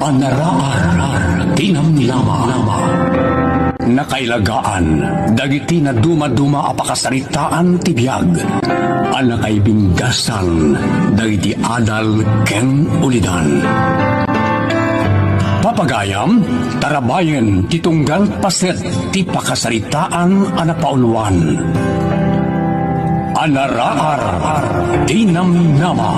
Anaraar, tinamnama. Nakailagaan, dagiti na duma-duma apakasaritaan tibiyag. Anakay binggasan, dagiti adal ken ulidan. Papagayam, tarabayen, titunggal paset, ti pakasaritaan anapauluan. Anaraar, tinamnama.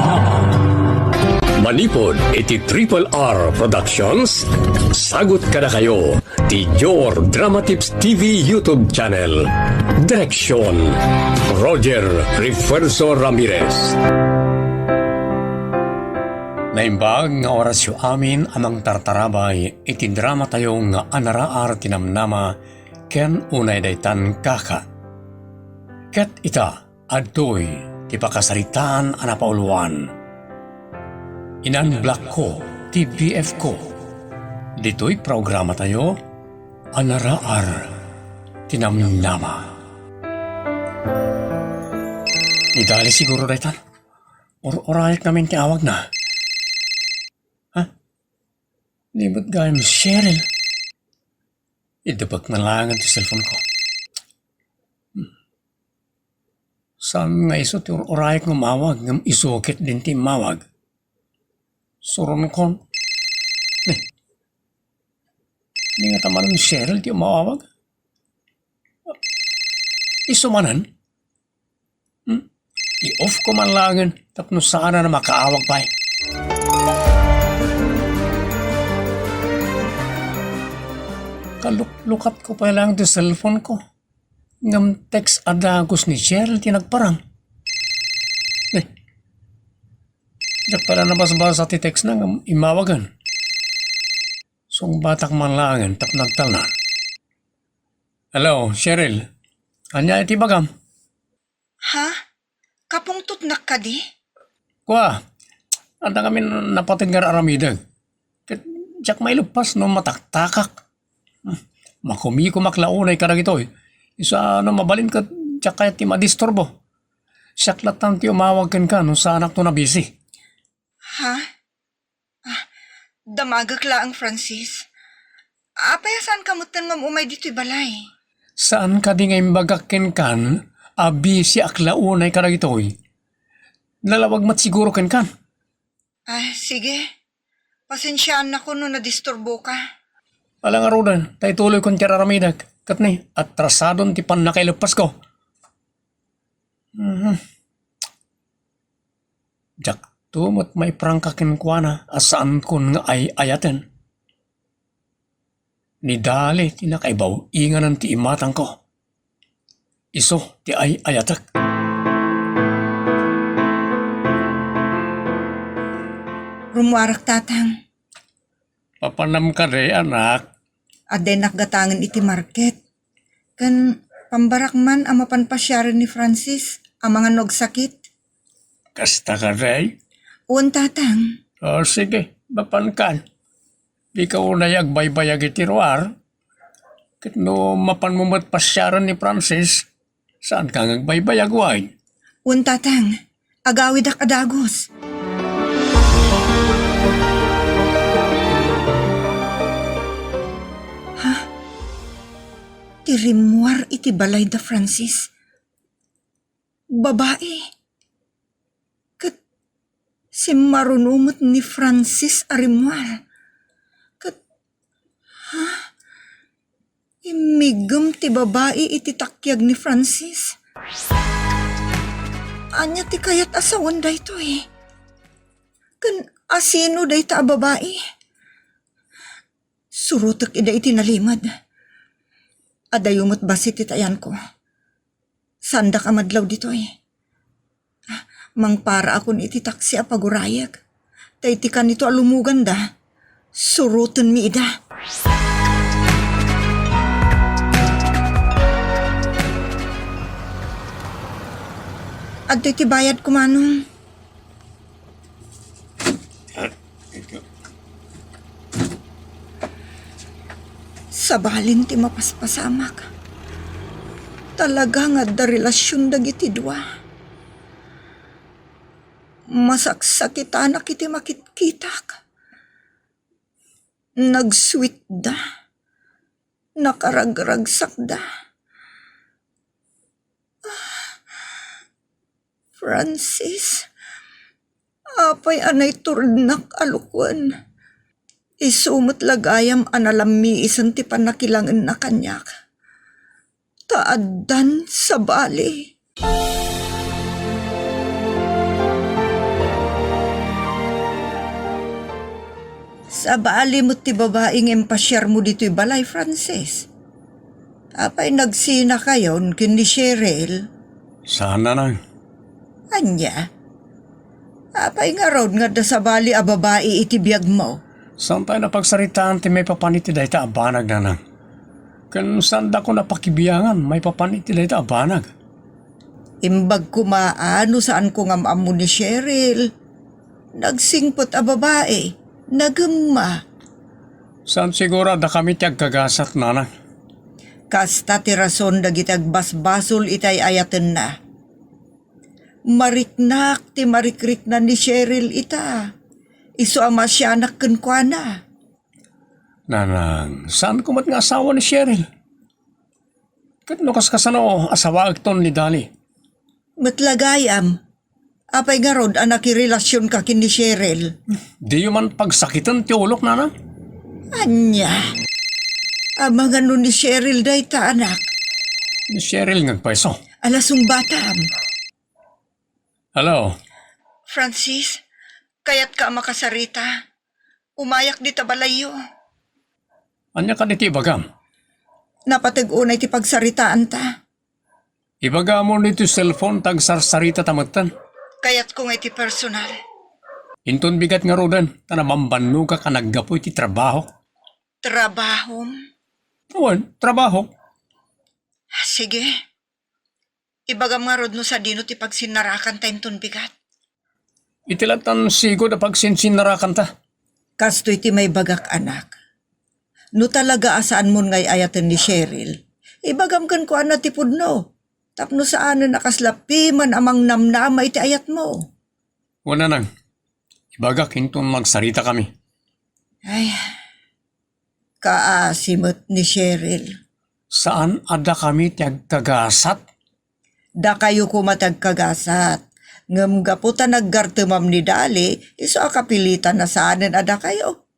Manipod iti Triple R Productions. Sagot ka na kayo ti Your Dramatips TV YouTube channel. Direksyon Roger Refuerzo Ramirez. Naimbag nga orasyo amin amang tartarabay iti drama tayo nga anaraar tinamnama ken unay daytan kaka. Ket ita adtoy ti pakasaritaan anapauluan. Inunblock ko, TBF ko. Dito'y programa tayo, Anaraar, Tinamnama. Idali siguro daytan. Orayat namin tiawag na. Ha? Libot gaya mo, Cheryl. Idabag malangan ti cellphone ko. Saan nga iso ti orayat ng mawag, ng isukit din ti mawag. Suron kon. Hindi nga taman ng Cheryl, di umawawag. Isumanan? I-off ko man langan, tapno sana na makaawag pa. Kaluklukat ko pa lang di cellphone ko. Ngam text adagos ni Cheryl, tinagparang. Diyak pala nabas-basa ti text na imawagan. Song batak man langan tap nagtalna. Hello, Cheryl. Anya iti bagam? Ha? Kapong tutnak ka di? Kwa, anda kami napatinggar aramidag. Diyak may lupas no mataktakak. Makumiko maklaunay ka na ito. Isa no mabalin ka diyak kaya ti madisturbo. Siyaklatan ti umawag ka no sa anak to na busy. Ha? Damagak laang Francis. Apayasan kamutan ngam umay dito'y balay? Saan ka di ngayon bagakin kan, abi si aklaunay ka na ito'y? Nalawag mat siguro kan. Sige. Pasensyaan na ko no nadisturbo ka. Alang arudan, tayo tuloy kong tiraramidag. Katni, atrasadon ti pan nakailapas ko. Jak. Tumot may prangkakin kwa na asaan kun nga ay ayaten. Ni dali tinakaibaw inganan ti imatang ko. Iso ti ay ayatak. Rumuarak tatang. Papanam ka re anak. Aday nakgatangan iti market. Kan pambarak man ang mapanpasyaran ni Francis ang mga nogsakit. Kasta ka re? Uwan tatang. Sige, bapan kan. Di ka unay agbaybayag itiruar. Kit no mapan mo matpasyaran ni Francis, saan ka agbaybayag way? Uwan tatang. Agawid ak adagos. Ha? Tirimuar iti balay da Francis. Babae. Si marunumot ni Francis Arimual. Imigam ti babae iti takyag ni Francis. Anya ti kayat asawan da ito eh. Kan asino da ita a babae. Surutak ida iti nalimad. Adayumot basit itayan ko. Sandak amadlaw dito eh. Mangpara akon iti taksi a pagurayag. Taitikan nito alumugan da. Surutan mi ida. At iti bayad ko manong. Sabalin ti mapaspasamak. Talaga nga da relasyon dagiti dua. Masaksakitan na kiti makitkitak. Nagsweet da. Nakaragragsak da. Francis, apay anay turnak alukwan. Isumot lagayam analami isan ti panakilangan na kanyak. Taadan sa bali. Sa bali mo ti babaeng empasyar mo dito'y balay, Francis. Apay nagsina kayon kin ni Cheryl. Sana nang. Anya? Apay nga raw nga da sa bali a babae iti biyag mo. Saan tayo napagsaritaan ti may papaniti dahi ta abanag na nang. Kan saan da ko napakibiyangan may papaniti dahi ta abanag. Imbag kumaano saan ko nga maamu ni Cheryl. Nagsingpot a babae. Nagumma. Saan siguro da kami tiyag kagasat na nang. Kasta ti rason dagitag basbasol itay ayaten na. Mariknak ti marikrik na ni Cheryl ita. Iso ama siya anak kenkwana. Nanang, saan kumat nga asawa ni Cheryl? Katno kas kasano asawa agton ni Dali. Matlagayam. Apay nga rod anak relasyon ka kin ni Cheryl. Di yun man pagsakitan ti ulok nanang. Anya. Amang ano ni Cheryl day ta anak. Ni Cheryl ngagpaiso. Alasong batam. Hello. Francis, kayat ka makasarita. Umayak di tabalayo. Anya ka niti ibagam? Napatag-unay ti pagsaritaan ta. Ibaga mo nito cellphone tag sarsarita tamatan. Kayat ko nga iti personal. Inton bigat nga rodan, tanamambanno ka kanaggapoy ti trabaho. Trabahom. Awan, trabaho. Sige. Ibagam nga rod no sa dino ti pagsinarakan ta inton bigat. Itilatan sigo da pagsinsinarakan ta. Kasto iti may bagak anak. No talaga asaan mo ngay ayaten ni Cheryl. Ibagam kan ko ana ti pudno. Tapno saan na nakaslapi man amang namnama iti ayat mo. Wala nang. Ibagak inton magsarita kami. Ay, kaasimot ni Cheryl. Saan ada kami tiyag kagasat? Da kayo kumatagkagasat. Ngam gaputa naggartumam ni Dali, iso akapilitan na saanen ada kayo.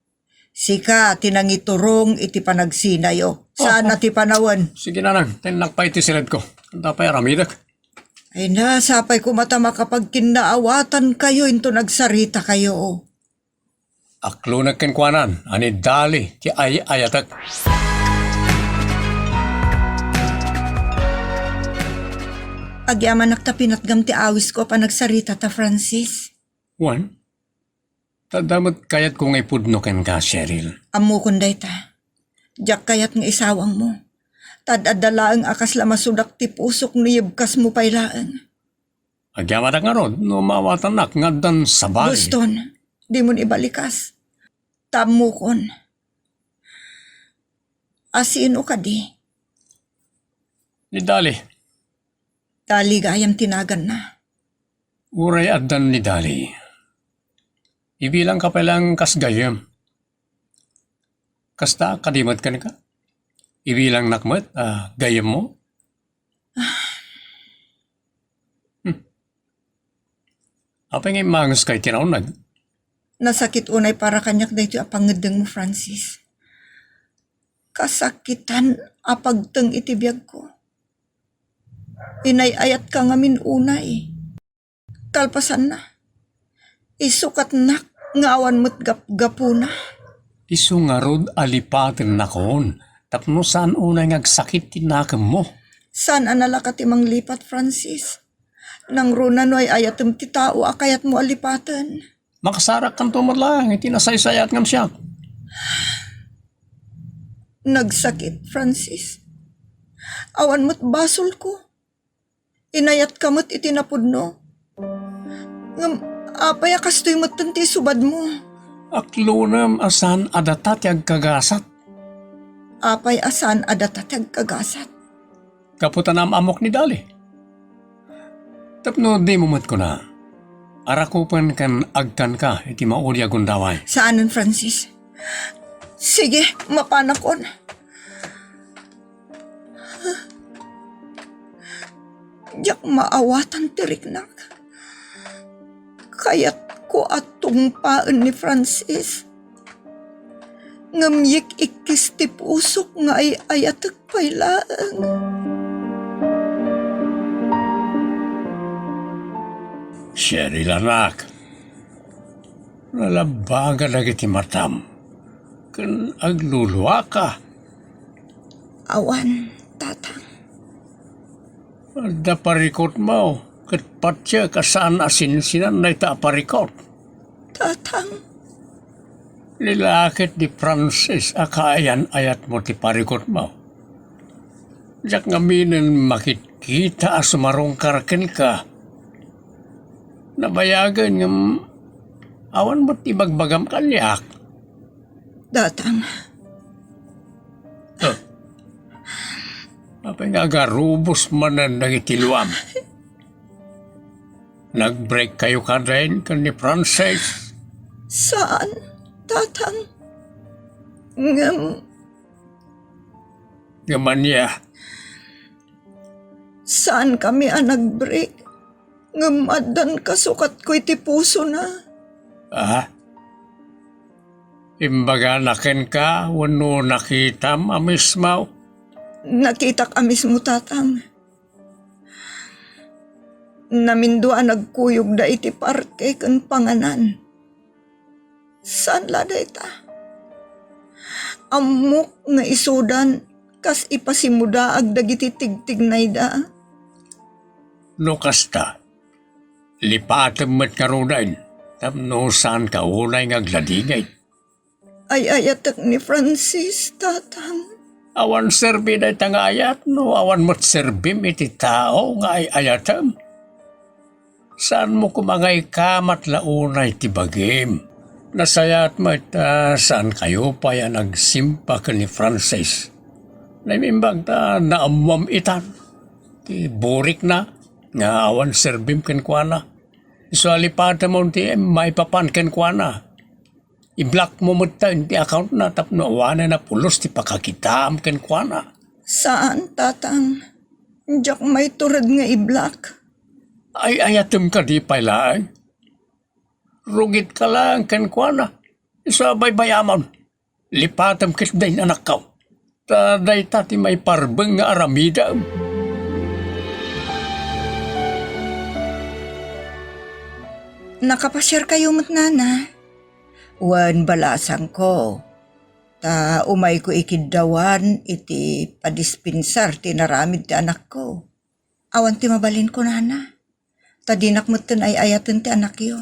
Sika, tinangiturong iti panagsinayo. Saan na ti panawan? Sige nanang, tinakpay ti silid ko. Kanta pa'y ramidak. Ay na, sapay kumatama kapag kinaawatan kayo into nagsarita kayo. Aklo nagkenkwanan, ani Dali, ti ayatak. Agyaman nakta ti awis ko pa nagsarita ta Francis. Wan, tadamot kayat kung ay pudno ken ka, Cheryl. Amo kunday ta. Diyak kayat nga isawang mo. Tadadalaang akas lamasudak ti pusok niyibkas mo pailaan. Agyaman nga ron, no mawatanak nga dan sa bali. Guston, di mo ibalikas. Tamo kon. Asino ka di? Ni Dali, Taligayam tinagan na. uray adan ni Dali. Ibilang ka palang kasgayam. Kasta kadimot ka ni ka? Ibilang nakmat, gayam mo? Apa nga mangus kay tinaunag? Nasakit unay para kanyak na ito apangedeng mo, Francis. Kasakitan apagteng itibiyag ko. Inayayat ka ngamin unay. Kalpasan na. Isukat nak ngawan mo't gapuna. Isu nga rod alipatin na kon. Tapno saan unay ngagsakit tinakam mo? Saan analaka timang lipat, Francis? Nang runa no ay ayatem ti tao akayat mo alipatan. Makasarak kan tumadlang, itinasaysayat ngam siya. Nagsakit, Francis. Awan mo't basol ko. Inayat ka mo't itinapudno. Ngam, apay akastoy mo't tanti subad mo. Aklunam asan adatatyag kagasat. Apay asan adatatag kagasat. Kaputanam amok ni Dali. Tapno di mo mat ko na. Arakupan kan agkan ka, iti mauli agundaway. Saanan, Francis? Sige, mapanakon. Diyak maawatan tiriknak. Kayat ko at tungpaan ni Francis. Ngamyik ikis ti pusok nga ay ayatek paylaang. Sherry lanak. Nalabaga lagi ti matam. Kan agluluwa ka. Awan, tatang. Da parikot mo. Kat patya kasaan asin sinan na ita parikot. Tatang, Nilakit di Francis akaayan ayat mo ti parikot mo. Diyak nga minin makikita asumarong karken ka. Nabayagan ng awan mo't ibagbagam kanyak. tatang. Apa nga garubos man ang nagitiluam. Nag-break kayo ka rin kan ni Francis. Saan, tatang? Ngam, Gaman niya. saan kami nag-break? Ngamadan kasukat ko iti puso na. Imbaga naken ka, wano nakitam amismaw. Nakita ka mismo, tatang. Namindua nagkuyog da iti parke kan panganan. Saan lada ita? Amok nga isudan kas ipasimuda ag dagiti tigtignay da. No kasta, lipatem met karunain, tapno saan ka unay ngagladingay. Ay ayatek ni Francis, tatang. Awan serbi na itang ayat, no awan mo't serbim iti tao nga ay ayatam. Saan mo kumangay kamat launay ti bagim? Nasayat mo saan kayo pa yan nagsimpa ka ni Francis. Naimimbag ta naamwam itan. Ti burik na, nga awan serbim ken kwa na. So alipata mo ti may papan ken kwa na. I-block mo mo tayo ti account na tapno awanan na pulos ti pakakitam ken kwa na. Saan, tatang? Diyak may turad nga i-block. Ay ayatem ka di pala. Rugit ka lang ken kwa na. Isa bayamon. Lipatam kit day anak ka. Taday tati may parbeng nga aramida. Nakapasyar kayo mat nana. Wan balasang ko. Ta umay ko ikidawan iti padispinsar ti naramid ti anak ko. Awan ti mabalin ko nana. Ta dinak mutten ay ayaten ti anak yo.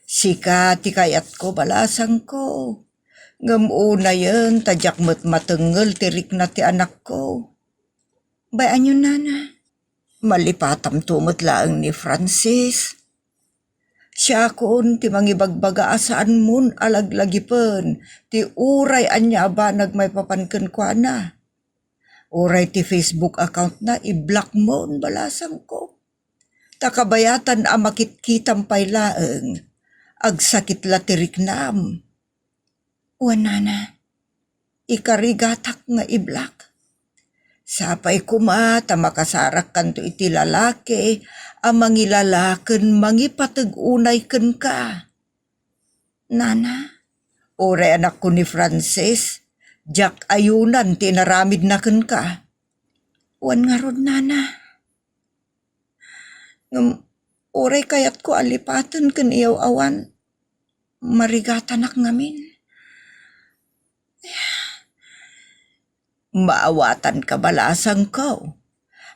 Sika ti kayat ko balasang ko. Ngam una yun tadyak matengel tirik na ti anak ko. Bayan yun nana. Malipatam tumot laang ni Francis. Siya kon ti mangibagbaga asaan mun alaglagipen ti uray anya ba nagmay papanken kwa na. Uray ti Facebook account na i-block mo balasang ko. Takabayatan a makitkitam paylaeng agsakit latirik nam. Wanana, ikarigatak nga i-block. Sapay kumata makasarak kanto iti lalaki, amang ilalaken mangipatag-unay ken ka. Nana, oray anak ko ni Francis, jak ayunan tinaramid na ken ka. Wan nga rod, nana. Oray kayat ko alipatan ken iyaw awan, marigatanak ngamin. Maawatan ka balasang ko.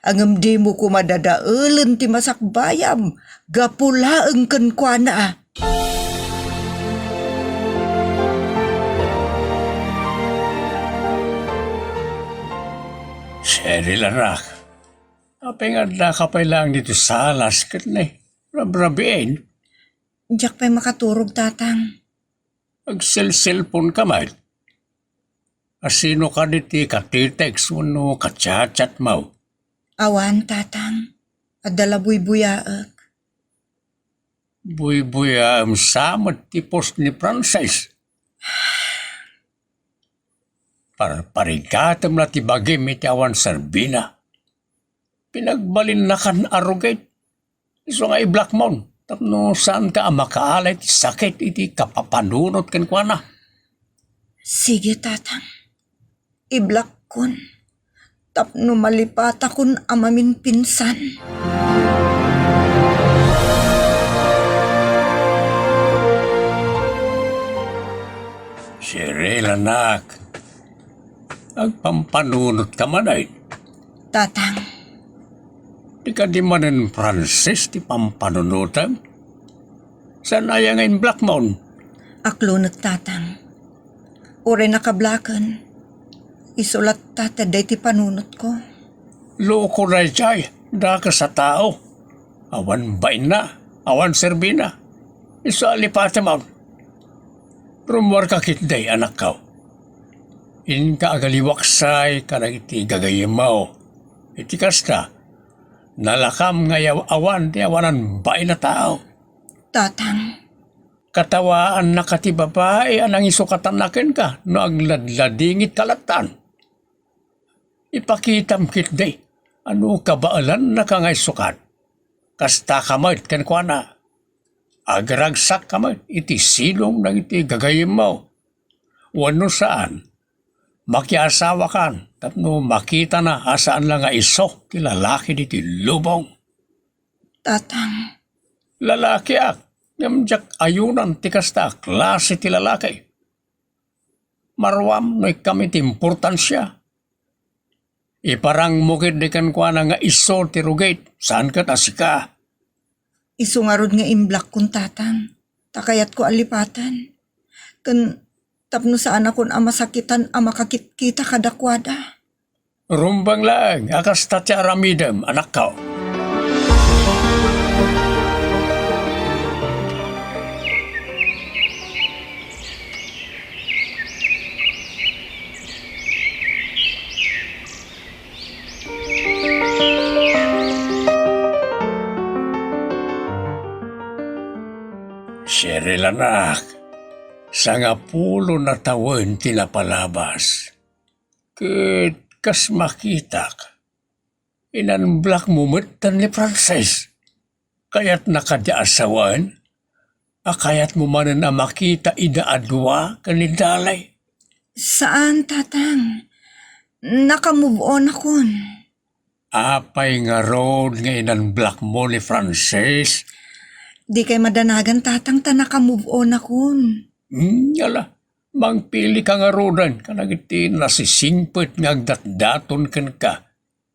Angam di mo ko madadaelan ti masakbayam, gapulaeng ken kwa na. Sherry larak. Apay nga nakapay lang dito salas kat na rabrabiin. Diyak pa'y makaturog, tatang. Agsil-cellphone ka man. Asino ka diti katitext wano kachat-chat mo. Awan, tatang. Adala buy-buyaak. Buy-buy samad tipos ni Francis. Parigatam na ti bagim iti awan serbina. Pinagbalin na kan arugate. Iso nga i-black mound. Tapno saan ka makaalay ti sakit iti kapapanunot kan kwa na. Sige, tatang. I-block kun. Tapno malipata kun amamin pinsan. Siril, anak. Agpampanunot ka man ay. Tatang, Di ka di manin Francis ti pampanunutan. Saan ay ngayon Black Mound? aklunot tatang. Ure nakablakan. Isulat tataday ti panunot ko. Loko na jay. Daka sa tao. Awan bain na. Awan serbina. Isa alipate Mound. Rumwar ka kitday anak ka. In ka agaliwaksay ka na iti gagayim mo. Iti kasta. Nalakam nga awan ti awanan bain na tao. Tatang, Katawaan na kati babae anang isukatan nakin ka no agladladingit kalatan. Ipakitam kitday, ano kabaalan na ka ngay sukat. Kasta kamay ken kwa na. Agragsak kamay iti silong ng iti gagayim mo. Wano saan, makiasawa kan, tapno makita na asaan lang nga iso ti lalaki diti lubong. tatang, Lalaki Yamjak ayunan ti kasta klase ti lalaki. Marwam no kami ti importansya. Iparang mukid di kan kwa na nga iso ti rugate. Saan ka tasika? isungarod nga imblak kun tatang. Takayat ko alipatan. Kan tapno saan akon amasakitan amakakit-kita kadakwada. Rumbang lang, akas ta ti aramidem, anak ka. Siril, anak, sa nga pulo na tawen tinapalabas. Kas makitak, inanblak mo metan ni Francis. Kaya't nakadaasawan, akayat mo manan na makita inaadwa kanidalay. Saan tatang? Nakamove on akon. Apay nga road nga inanblak mo ni Francis. Di kay madanagan tatang ta nakamove on akon. Yala, mangpili ka nga rodan ka nagiti nasisimpet nga agdatdaton kan ka.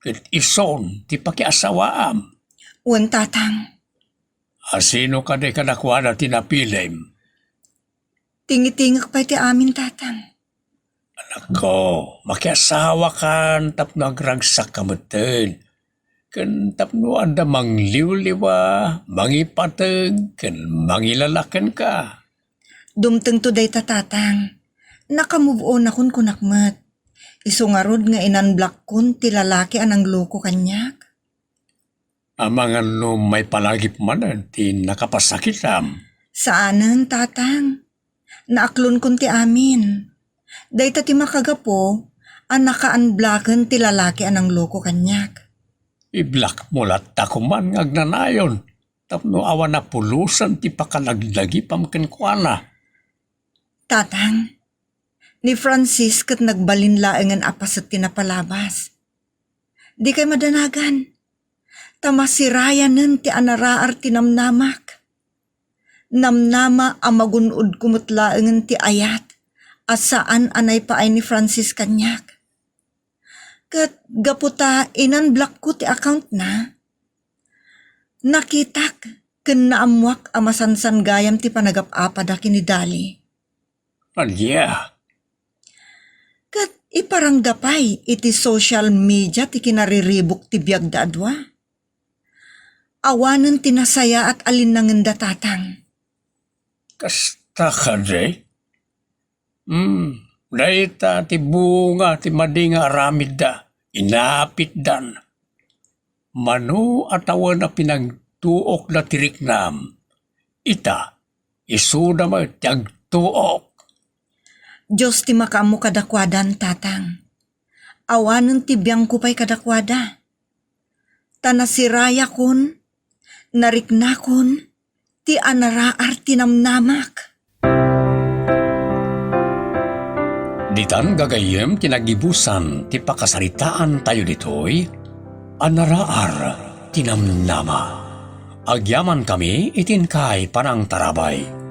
Ket ison ti pakiasawaam. Wan tatang, Asino ka de kanakwada tinapilem? tingitingak pa ti amin tatang. Ako, makiasawa kan tapno agragsak kameten. Ken tapno anda mangliw-liwa, mangipateg, ken mangilalaken ka. Dumteng to day tatang. Nakamove on akon kunakmat. Isungarod nga inanblak kun ti lalaki anang loko kanyak. Amangan no may palagip manan ti nakapasakitam. Saanan tatang? Naaklon kun ti amin. Dayta ti makagapo, ang naka-unblaken ti lalaki anang loko kanyak. Iblak mo latta kuman agnanayon. Tapno awan na pulusan ti pakalagdagi pamkenkwana. Tatang, ni Francis kat nagbalinlaeng ang apas at tinapalabas. Di kay madanagan. Tamasirayanen ti anaraar tinamnamak. Namnama ang magunod kumutlaeng ti ayat. Asaan anay pa ay ni Francis kanyak. Kat gaputa inanblak ko ti account na. Nakitak ken naamwak amasansan gayam ti panagap-apada kinidali. Alya, Kat iparang dapay iti social media ti kinariribok ti biyag da adwa. Awanan tinasaya at alinangenda tatang. kasta ka de? Dayta ti bunga ti madinga aramid da. Inapit dan. Mano atawan na pinagtuok na tiriknam. Ita, isuda mo tiyag tuok. Diyos ti makamu kadakwadan, tatang. Awanan ti biyang kupay kadakwada. Tanasiraya kun, nariknakon, ti anaraar tinamnamak. Ditan gagayem tinagibusan ti pakasaritaan tayo ditoy, anaraar tinamnama. Agyaman kami itinkay parang tarabay.